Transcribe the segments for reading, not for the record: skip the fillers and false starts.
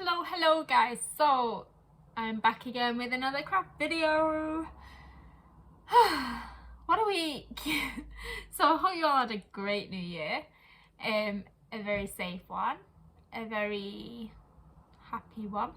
Hello guys, so I'm back again with another craft video. What a week. So I hope you all had a great new year, a very safe one, a very happy one.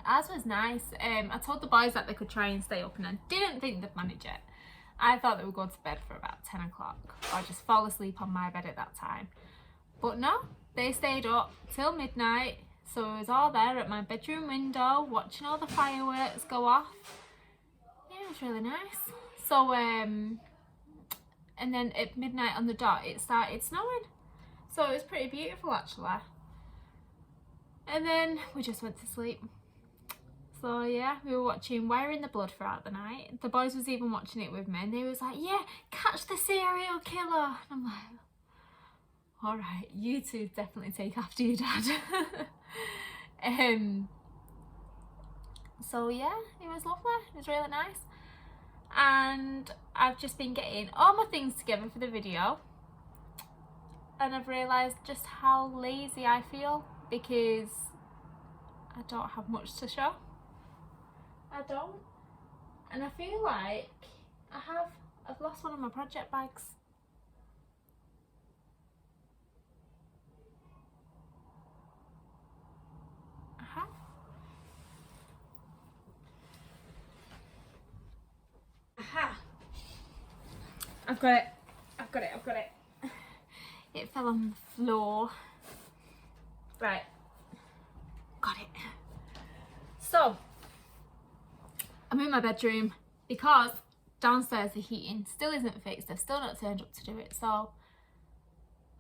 Ours was nice. I told the boys that they could try and stay up, and I didn't think they'd manage it. I thought they would go to bed for about 10 o'clock or just fall asleep on my bed at that time, but no, they stayed up till midnight. So I was all there at my bedroom window watching all the fireworks go off. Yeah, it was really nice. So and then at midnight on the dot it started snowing, so it was pretty beautiful actually. And then we just went to sleep. So yeah, we were watching Wire in the Blood throughout the night. The boys was even watching it with me, and they was like, yeah, catch the serial killer. And I'm like, alright, you two definitely take after your dad. So yeah, it was lovely. It was really nice. And I've just been getting all my things together for the video, and I've realised just how lazy I feel because I don't have much to show. I don't. And I feel like I've lost one of my project bags. I've got it. It fell on the floor. Right. Got it. So, I'm in my bedroom because downstairs the heating still isn't fixed. They've still not turned up to do it. So,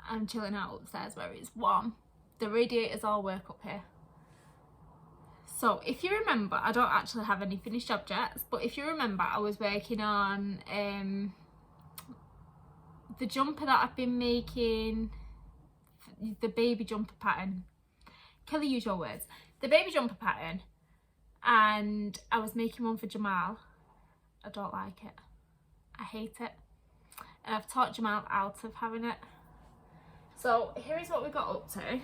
I'm chilling out upstairs where it's warm. The radiators all work up here. So if you remember, I don't actually have any finished objects, but if you remember, I was working on the jumper that I've been making, the baby jumper pattern. Kelly, use your words. The baby jumper pattern, and I was making one for Jamal. I don't like it. I hate it. And I've taught Jamal out of having it. So here is what we got up to.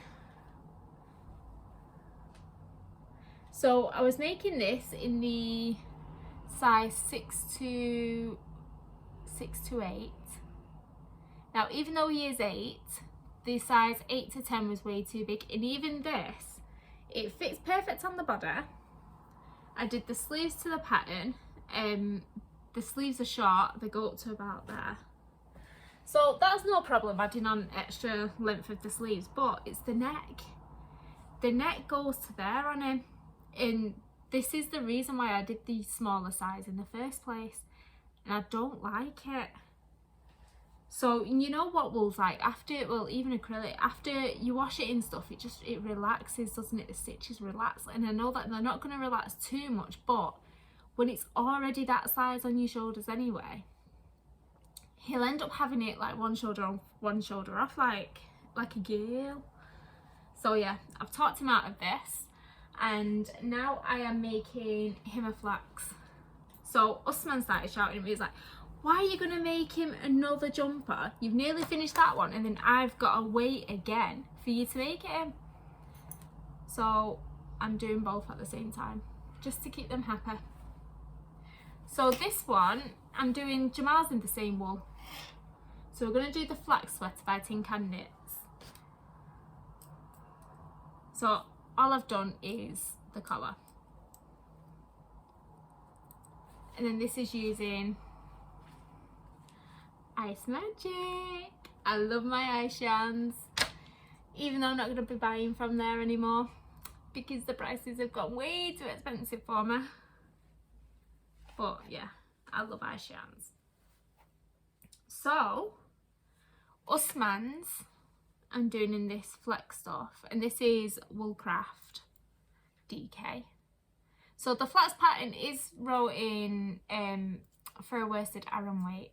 So I was making this in the size 6 to 8. Now, even though he is 8, the size 8 to 10 was way too big, and even this, it fits perfect on the body. I did the sleeves to the pattern. The sleeves are short, they go up to about there. So that's no problem adding on extra length of the sleeves, but it's the neck. The neck goes to there on him. And this is the reason why I did the smaller size in the first place, and I don't like it. So you know what wool's like after, well, even acrylic, after you wash it in stuff, it relaxes, doesn't it? The stitches relax, and I know that they're not going to relax too much, but when it's already that size on your shoulders anyway, he'll end up having it like one shoulder on, one shoulder off, like a girl. So yeah, I've talked him out of this. And now I am making him a flax. So Usman started shouting at me, he was like, why are you going to make him another jumper? You've nearly finished that one, and then I've got to wait again for you to make it him. So I'm doing both at the same time, just to keep them happy. So this one, I'm doing Jamals in the same wool. So we're going to do the flax sweater by Tin Can Knits. So all I've done is the collar, and then this is using Ice Magic. I love my ice yarns, even though I'm not going to be buying from there anymore because the prices have gone way too expensive for me. But yeah, I love ice yarns. So Usman's I'm doing in this flex stuff, and this is Woolcraft DK. So the flex pattern is wrote in for a worsted Aran weight,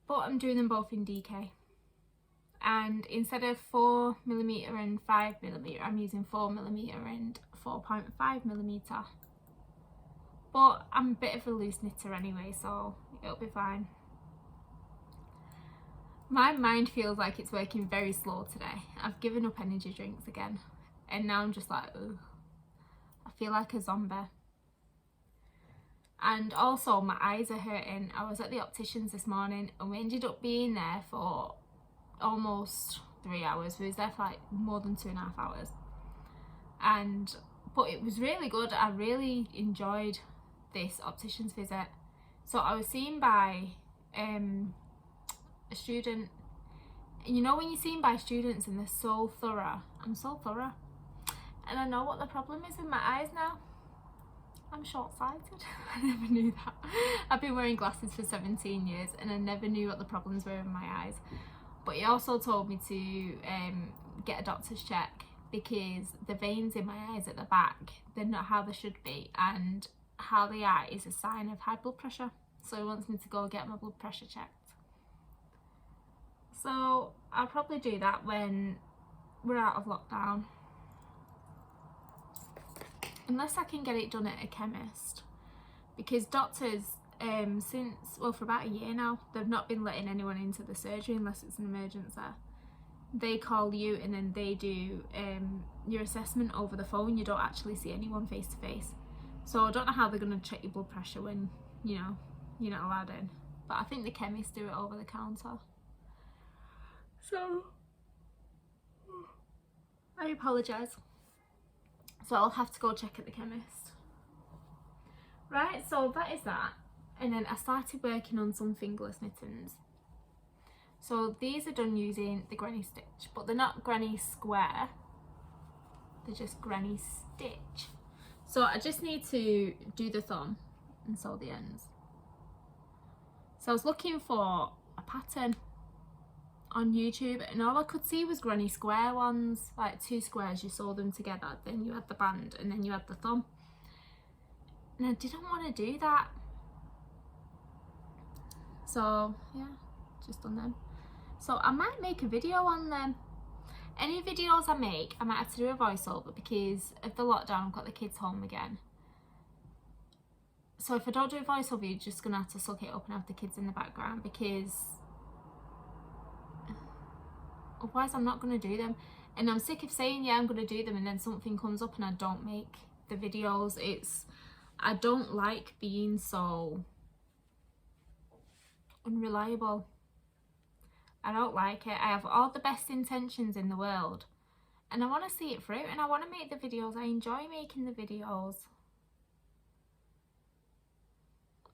but I'm doing them both in DK, and instead of 4mm and 5mm, I'm using 4mm and 4.5mm, but I'm a bit of a loose knitter anyway, so it'll be fine. My mind feels like it's working very slow today. I've given up energy drinks again, and now I'm just like, ugh. I feel like a zombie. And also my eyes are hurting. I was at the optician's this morning and we ended up being there for almost 3 hours. We was there for like more than 2.5 hours. But it was really good. I really enjoyed this optician's visit. So I was seen by a student. And you know when you're seen by students and they're so thorough. I'm so thorough. And I know what the problem is with my eyes now. I'm short-sighted. I never knew that. I've been wearing glasses for 17 years and I never knew what the problems were in my eyes. But he also told me to get a doctor's check because the veins in my eyes at the back, they're not how they should be, and how they are is a sign of high blood pressure. So he wants me to go get my blood pressure checked. So I'll probably do that when we're out of lockdown. Unless I can get it done at a chemist, because doctors for about a year now, they've not been letting anyone into the surgery unless it's an emergency. They call you and then they do your assessment over the phone. You don't actually see anyone face to face. So I don't know how they're going to check your blood pressure when, you know, you're not allowed in. But I think the chemists do it over the counter. So I apologise. So I'll have to go check at the chemist. Right, so that is that. And then I started working on some fingerless mittens. So these are done using the granny stitch, but they're not granny square. They're just granny stitch. So I just need to do the thumb and sew the ends. So I was looking for a pattern on YouTube and all I could see was granny square ones, like 2 squares, you sew them together, then you had the band and then you had the thumb. And I didn't want to do that. So yeah, just done them. So I might make a video on them. Any videos I make, I might have to do a voiceover because of the lockdown, I've got the kids home again. So if I don't do a voiceover, you're just gonna have to suck it up and have the kids in the background, because otherwise I'm not going to do them. And I'm sick of saying yeah I'm going to do them and then something comes up and I don't make the videos. I don't like being so unreliable. I don't like it. I have all the best intentions in the world and I want to see it through and I want to make the videos. I enjoy making the videos,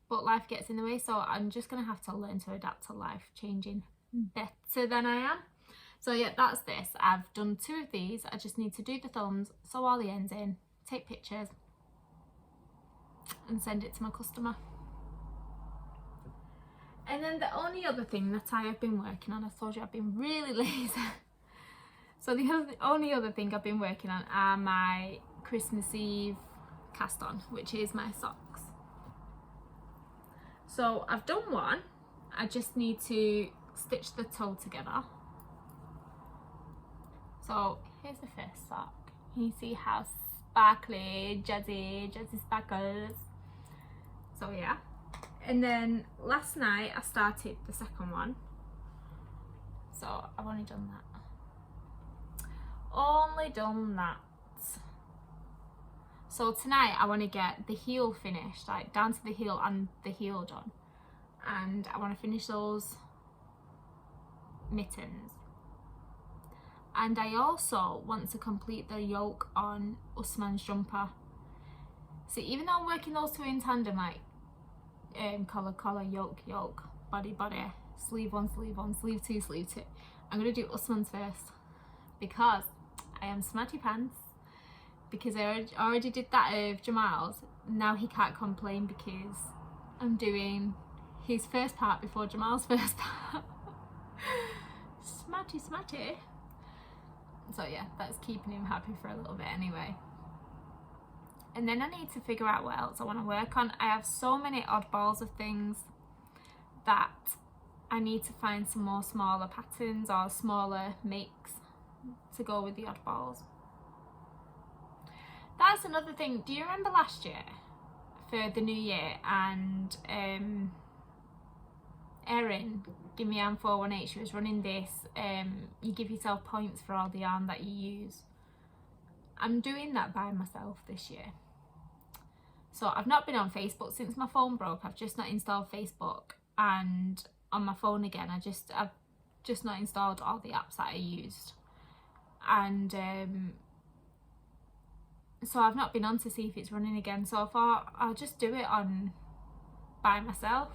but life gets in the way, so I'm just going to have to learn to adapt to life changing better than I am. So yeah, that's this. I've done 2 of these. I just need to do the thumbs, sew all the ends in, take pictures and send it to my customer. And then the only other thing that I have been working on, I told you I've been really lazy. So the only other thing I've been working on are my Christmas Eve cast on, which is my socks. So I've done one. I just need to stitch the toe together. So here's the first sock. Can you see how sparkly, jazzy sparkles? So yeah. And then last night I started the second one. So I've only done that. Only done that. So tonight I want to get the heel finished, like down to the heel and the heel done. And I want to finish those mittens. And I also want to complete the yoke on Usman's jumper. See, even though I'm working those 2 in tandem, like collar, yoke, body, sleeve 1, sleeve 2, sleeve 2. I'm going to do Usman's first because I am smarty pants. Because I already did that of Jamals. Now he can't complain because I'm doing his first part before Jamal's first part. Smarty. So yeah, that's keeping him happy for a little bit anyway. And then I need to figure out what else I want to work on. I have so many oddballs of things that I need to find some more smaller patterns or smaller makes to go with the oddballs. That's another thing. Do you remember last year for the new year and Erin give me yarn 418, she was running this, you give yourself points for all the yarn that you use. I'm doing that by myself this year. So I've not been on Facebook since my phone broke. I've just not installed Facebook, and on my phone again I've just not installed all the apps that I used, and so I've not been on to see if it's running again. So I thought I'll just do it on by myself.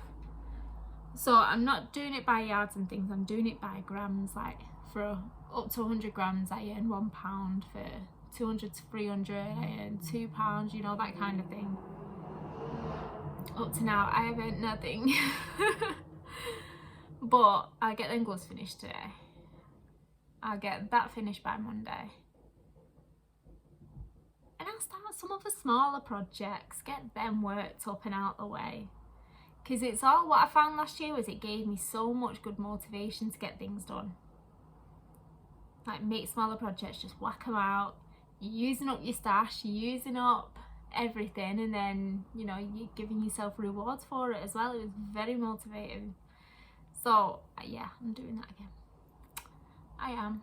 So I'm not doing it by yards and things, I'm doing it by grams. Like for up to 100 grams I earn £1, for 200 to 300 I earn £2, you know, that kind of thing. Up to now I have earned nothing. But I'll get them gloves finished today. I'll get that finished by Monday. And I'll start some of the smaller projects, get them worked up and out the way. Because it's all, what I found last year was it gave me so much good motivation to get things done. Like make smaller projects, just whack them out. You're using up your stash, you're using up everything, and then, you know, you're giving yourself rewards for it as well. It was very motivating. So yeah, I'm doing that again. I am.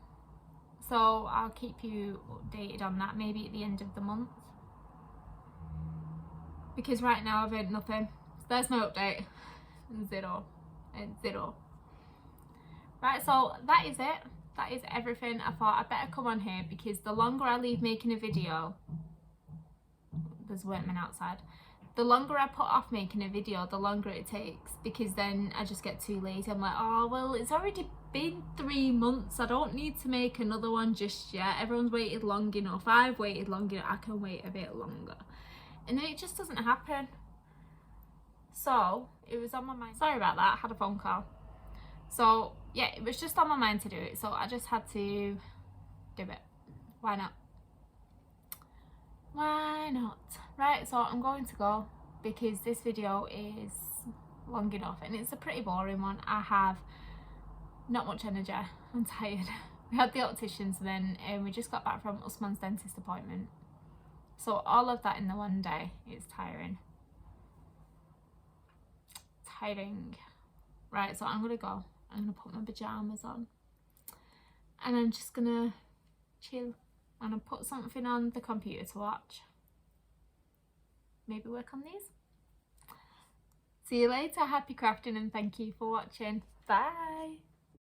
So I'll keep you updated on that, maybe at the end of the month. Because right now I've earned nothing. There's my update. Zero. Right, so that is it. That is everything. I thought I'd better come on here because the longer I leave making a video, there's workmen outside, the longer I put off making a video, the longer it takes, because then I just get too lazy. I'm like, oh well, it's already been 3 months, I don't need to make another one just yet. Everyone's waited long enough, I've waited long enough, I can wait a bit longer. And then it just doesn't happen. So it was on my mind. Sorry about that, I had a phone call. So yeah, it was just on my mind to do it, so I just had to do it. Why not? Why not? Right, so I'm going to go because this video is long enough and it's a pretty boring one. I have not much energy, I'm tired. We had the opticians then, and we just got back from Usman's dentist appointment. So all of that in the one day is tiring. Right, so I'm gonna go. I'm gonna put my pajamas on and I'm just gonna chill. I'm gonna put something on the computer to watch. Maybe work on these. See you later. Happy crafting and thank you for watching. Bye.